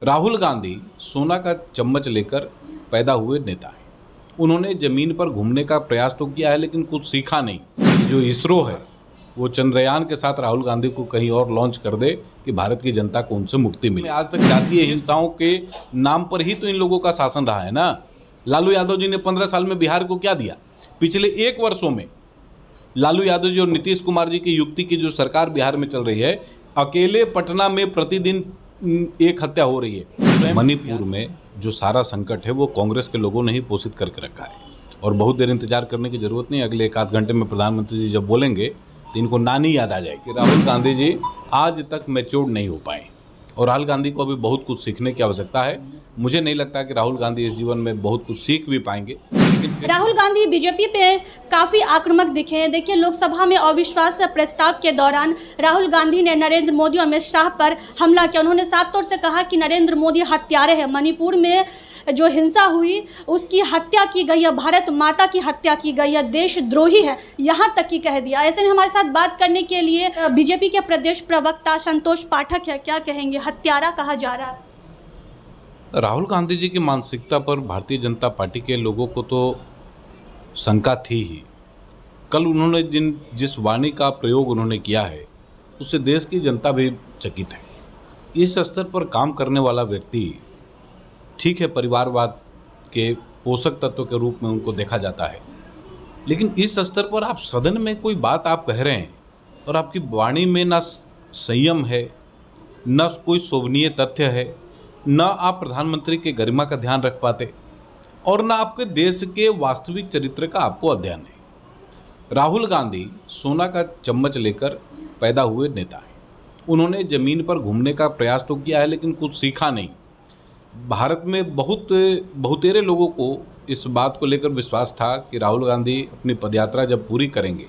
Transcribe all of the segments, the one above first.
राहुल गांधी सोना का चम्मच लेकर पैदा हुए नेता हैं। उन्होंने जमीन पर घूमने का प्रयास तो किया है, लेकिन कुछ सीखा नहीं। जो इसरो है वो चंद्रयान के साथ राहुल गांधी को कहीं और लॉन्च कर दे कि भारत की जनता को उनसे मुक्ति मिले। आज तक जातीय हिंसाओं के नाम पर ही तो इन लोगों का शासन रहा है ना। लालू यादव जी ने 15 साल में बिहार को क्या दिया? पिछले 1 वर्षों में लालू यादव जी और नीतीश कुमार जी की युक्ति की जो सरकार बिहार में चल रही है, अकेले पटना में प्रतिदिन एक हत्या हो रही है। मणिपुर में जो सारा संकट है वो कांग्रेस के लोगों ने ही पोषित करके रखा है और बहुत देर इंतजार करने की जरूरत नहीं। अगले 1 आध घंटे में प्रधानमंत्री जी जब बोलेंगे तो इनको नानी याद आ जाएगी। राहुल गांधी जी आज तक मैच्योर नहीं हो पाए और राहुल गांधी को अभी बहुत कुछ सीखने की आवश्यकता है। मुझे नहीं लगता कि राहुल गांधी इस जीवन में बहुत कुछ सीख भी पाएंगे। राहुल गांधी बीजेपी पे काफी आक्रामक दिखे हैं। देखिए, लोकसभा में अविश्वास प्रस्ताव के दौरान राहुल गांधी ने नरेंद्र मोदी और अमित शाह पर हमला किया। उन्होंने साफ तौर से कहा कि नरेंद्र मोदी हत्यारे हैं। मणिपुर में जो हिंसा हुई उसकी हत्या की गई है, भारत माता की हत्या की गई है, देशद्रोही है, यहाँ तक की कह दिया। ऐसे में हमारे साथ बात करने के लिए बीजेपी के प्रदेश प्रवक्ता संतोष पाठक है। क्या कहेंगे? हत्यारा कहा जा रहा है। राहुल गांधी जी की मानसिकता पर भारतीय जनता पार्टी के लोगों को तो शंका थी ही। कल उन्होंने जिस वाणी का प्रयोग उन्होंने किया है उससे देश की जनता भी चकित है। इस स्तर पर काम करने वाला व्यक्ति, ठीक है, परिवारवाद के पोषक तत्व के रूप में उनको देखा जाता है, लेकिन इस स्तर पर आप सदन में कोई बात आप कह रहे हैं और आपकी वाणी में ना संयम है, न कोई शोभनीय तथ्य है, न आप प्रधानमंत्री के गरिमा का ध्यान रख पाते और न आपके देश के वास्तविक चरित्र का आपको अध्ययन है। राहुल गांधी सोना का चम्मच लेकर पैदा हुए नेता हैं। उन्होंने जमीन पर घूमने का प्रयास तो किया है, लेकिन कुछ सीखा नहीं। भारत में बहुतेरे लोगों को इस बात को लेकर विश्वास था कि राहुल गांधी अपनी पदयात्रा जब पूरी करेंगे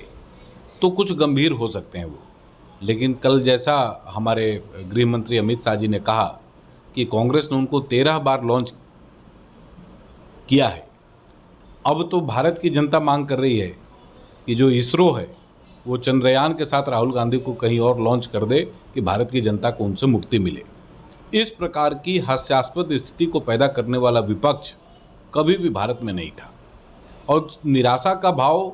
तो कुछ गंभीर हो सकते हैं वो, लेकिन कल जैसा हमारे गृह मंत्री अमित शाह जी ने कहा कि कांग्रेस ने उनको 13 बार लॉन्च किया है। अब तो भारत की जनता मांग कर रही है कि जो इसरो है वो चंद्रयान के साथ राहुल गांधी को कहीं और लॉन्च कर दे कि भारत की जनता को उनसे मुक्ति मिले। इस प्रकार की हास्यास्पद स्थिति को पैदा करने वाला विपक्ष कभी भी भारत में नहीं था और निराशा का भाव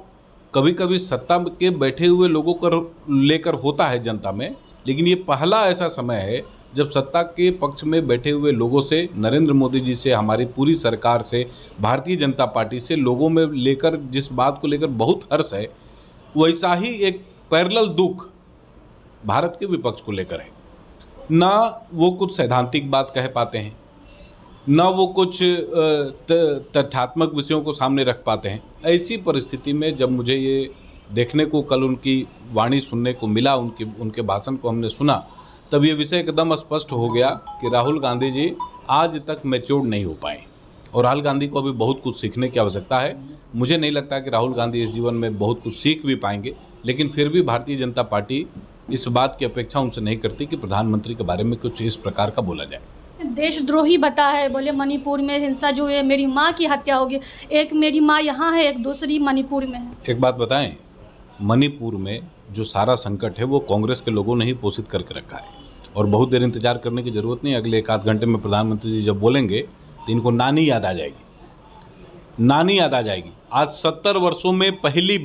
कभी कभी सत्ता के बैठे हुए लोगों को लेकर होता है जनता में, लेकिन ये पहला ऐसा समय है जब सत्ता के पक्ष में बैठे हुए लोगों से, नरेंद्र मोदी जी से, हमारी पूरी सरकार से, भारतीय जनता पार्टी से, लोगों में लेकर जिस बात को लेकर बहुत हर्ष है, वैसा ही एक पैरेलल दुख भारत के विपक्ष को लेकर है। ना वो कुछ सैद्धांतिक बात कह पाते हैं, ना वो कुछ तथ्यात्मक विषयों को सामने रख पाते हैं। ऐसी परिस्थिति में जब मुझे ये देखने को, कल उनकी वाणी सुनने को मिला, उनके भाषण को हमने सुना, तब ये विषय एकदम स्पष्ट हो गया कि राहुल गांधी जी आज तक मैच्योर नहीं हो पाए और राहुल गांधी को अभी बहुत कुछ सीखने की आवश्यकता है। मुझे नहीं लगता कि राहुल गांधी इस जीवन में बहुत कुछ सीख भी पाएंगे, लेकिन फिर भी भारतीय जनता पार्टी इस बात की अपेक्षा उनसे नहीं करती कि प्रधानमंत्री के बारे में कुछ इस प्रकार का बोला जाए। देशद्रोही बता है, बोले मणिपुर में हिंसा जो है, मेरी माँ की हत्या होगी। एक मेरी माँ यहाँ है, एक दूसरी मणिपुर में है। एक बात बताएं, मणिपुर में जो सारा संकट है वो कांग्रेस के लोगों ने ही पोषित करके रखा है और बहुत देर इंतजार करने की जरूरत नहीं। अगले 1 आध घंटे में प्रधानमंत्री जी जब बोलेंगे तो इनको नानी याद आ जाएगी। नानी याद आ जाएगी। आज 70 वर्षों में पहली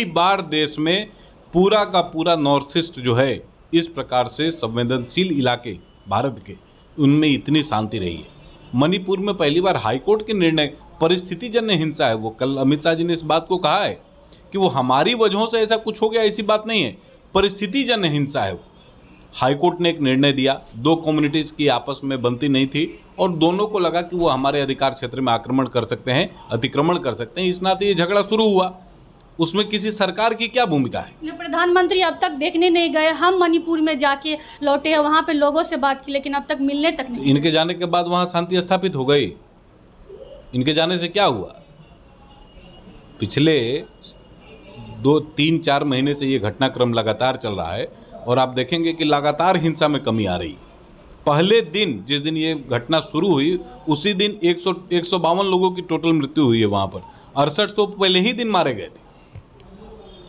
बार देश में पूरा का पूरा नॉर्थ ईस्ट जो है, इस प्रकार से संवेदनशील इलाके भारत के, उनमें इतनी शांति रही है। मणिपुर में पहली बार हाईकोर्ट के निर्णय, परिस्थितिजन्य हिंसा है वो। कल अमित शाह जी ने इस बात को कहा है कि वो हमारी वजहों से ऐसा कुछ हो गया, ऐसी बात नहीं है, परिस्थितिजन्य हिंसा है वो। हाईकोर्ट ने एक निर्णय दिया, 2 कम्युनिटीज़ की आपस में बनती नहीं थी और दोनों को लगा कि वो हमारे अधिकार क्षेत्र में आक्रमण कर सकते हैं, अतिक्रमण कर सकते हैं, इस नाते ये झगड़ा शुरू हुआ। उसमें किसी सरकार की क्या भूमिका है? प्रधानमंत्री अब तक देखने नहीं गए। हम मणिपुर में जाके लौटे हैं, वहाँ पे लोगों से बात की, लेकिन अब तक मिलने तक नहीं। इनके जाने के बाद वहाँ शांति स्थापित हो गई। इनके जाने से क्या हुआ? पिछले 2-3-4 महीने से ये घटनाक्रम लगातार चल रहा है और आप देखेंगे कि लगातार हिंसा में कमी आ रही है। पहले दिन, जिस दिन ये घटना शुरू हुई, उसी दिन 152 लोगों की टोटल मृत्यु हुई है वहाँ पर। 68 तो पहले ही दिन मारे गए थे।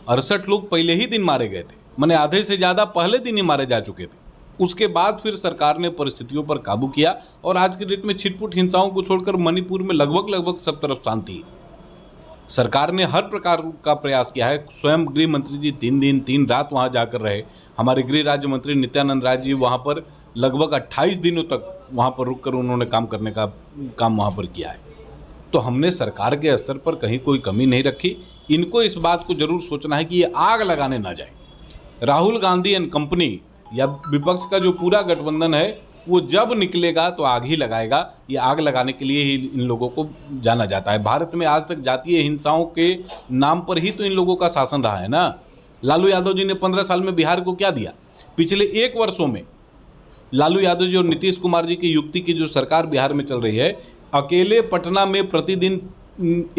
68 लोग पहले ही दिन मारे गए थे, माने आधे से ज़्यादा पहले दिन ही मारे जा चुके थे। उसके बाद फिर सरकार ने परिस्थितियों पर काबू किया और आज के डेट में छिटपुट हिंसाओं को छोड़कर मणिपुर में लगभग सब तरफ शांति है। सरकार ने हर प्रकार का प्रयास किया है। स्वयं गृह मंत्री जी 3 दिन 3 रात वहां जाकर रहे। हमारे गृह राज्य मंत्री नित्यानंद राय जी वहां पर लगभग 28 दिनों तक वहां पर रुककर उन्होंने काम करने का काम वहां पर किया है। तो हमने सरकार के स्तर पर कहीं कोई कमी नहीं रखी। इनको इस बात को जरूर सोचना है कि ये आग लगाने ना जाए। राहुल गांधी एंड कंपनी या विपक्ष का जो पूरा गठबंधन है वो जब निकलेगा तो आग ही लगाएगा। ये आग लगाने के लिए ही इन लोगों को जाना जाता है। भारत में आज तक जातीय हिंसाओं के नाम पर ही तो इन लोगों का शासन रहा है ना। लालू यादव जी ने 15 साल में बिहार को क्या दिया? पिछले 1 वर्षों में लालू यादव जी और नीतीश कुमार जी की युक्ति की जो सरकार बिहार में चल रही है, अकेले पटना में प्रतिदिन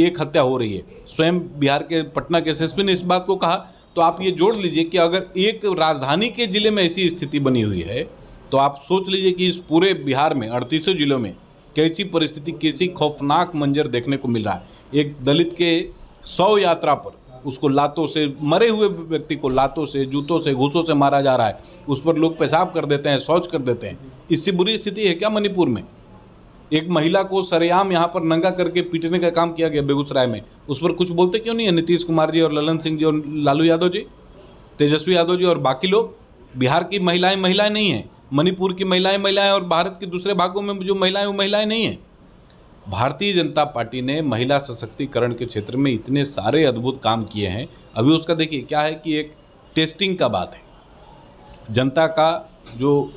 1 हत्या हो रही है। स्वयं बिहार के पटना के एसएसपी ने इस बात को कहा। तो आप ये जोड़ लीजिए कि अगर एक राजधानी के जिले में ऐसी स्थिति बनी हुई है तो आप सोच लीजिए कि इस पूरे बिहार में 38 जिलों में कैसी परिस्थिति, कैसी खौफनाक मंजर देखने को मिल रहा है। एक दलित के 100 यात्रा पर उसको लातों से, मरे हुए व्यक्ति को लातों से, जूतों से, घूसों से मारा जा रहा है। उस पर लोग पेशाब कर देते हैं, शौच कर देते हैं। इससे बुरी स्थिति है क्या मणिपुर में? एक महिला को सरेआम यहाँ पर नंगा करके पीटने का काम किया गया बेगूसराय में। उस पर कुछ बोलते क्यों नहीं है नीतीश कुमार जी और ललन सिंह जी और लालू यादव जी, तेजस्वी यादव जी और बाकी लोग? बिहार की महिलाएं नहीं हैं, मणिपुर की महिलाएं और भारत के दूसरे भागों में जो महिलाएं वो महिलाएं नहीं हैं। भारतीय जनता पार्टी ने महिला सशक्तिकरण के क्षेत्र में इतने सारे अद्भुत काम किए हैं। अभी उसका देखिए क्या है कि एक टेस्टिंग का बात है। जनता का जो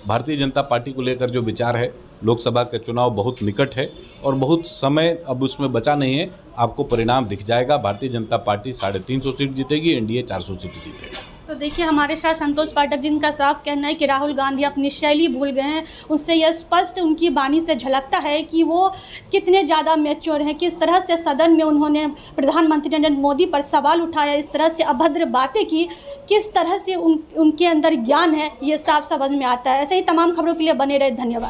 भारतीय जनता पार्टी को लेकर जो विचार है, लोकसभा का चुनाव बहुत निकट है और बहुत समय अब उसमें बचा नहीं है। आपको परिणाम दिख जाएगा। भारतीय जनता पार्टी 350 सीट जीतेगी, एनडीए 400 सीट जीतेगा। तो देखिए हमारे साथ संतोष पाठक जिनका साफ कहना है कि राहुल गांधी अपनी शैली भूल गए हैं। उससे यह स्पष्ट उनकी वाणी से झलकता है कि वो कितने ज़्यादा मैच्योर हैं। किस तरह से सदन में उन्होंने प्रधानमंत्री नरेंद्र मोदी पर सवाल उठाया, इस तरह से अभद्र बातें की, किस तरह से उनके अंदर ज्ञान है, ये साफ समझ में आता है। ऐसे ही तमाम खबरों के लिए बने रहे। धन्यवाद।